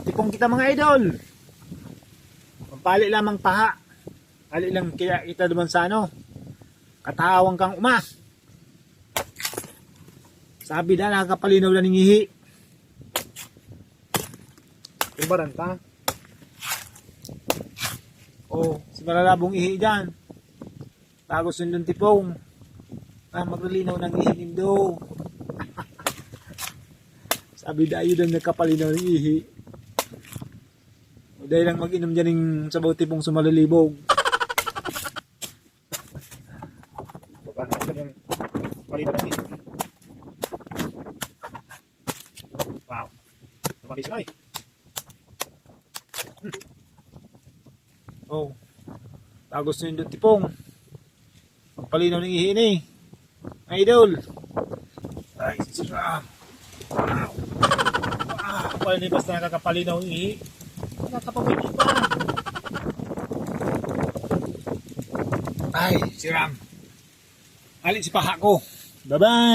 Tipong kita mga idol. Pali lamang paha. Pali lang kaya kita naman sa ano. Katawang kang uma. Sabi na nakakapalinaw na ng ihi. Ibaran ka. Oh, si malalabong ihi dyan. Bago sundon tipong. Maglilinaw ng ihi nindo. Sabi dayo lang nagkapalinaw ng ihi. O dahil lang mag-inom dyan ng sabaw tipong sumalilibog. Wow. Tumalis ay. Oh. Tagos na yung tipong. Magpalinaw ng ihi ni. Idol. Ay, sira. Wow. Wow. Pala ni basta nakakapalinaw ng ihi. Nakakapamili pa. Ay, siram. Alin si paha ko. Bye-bye.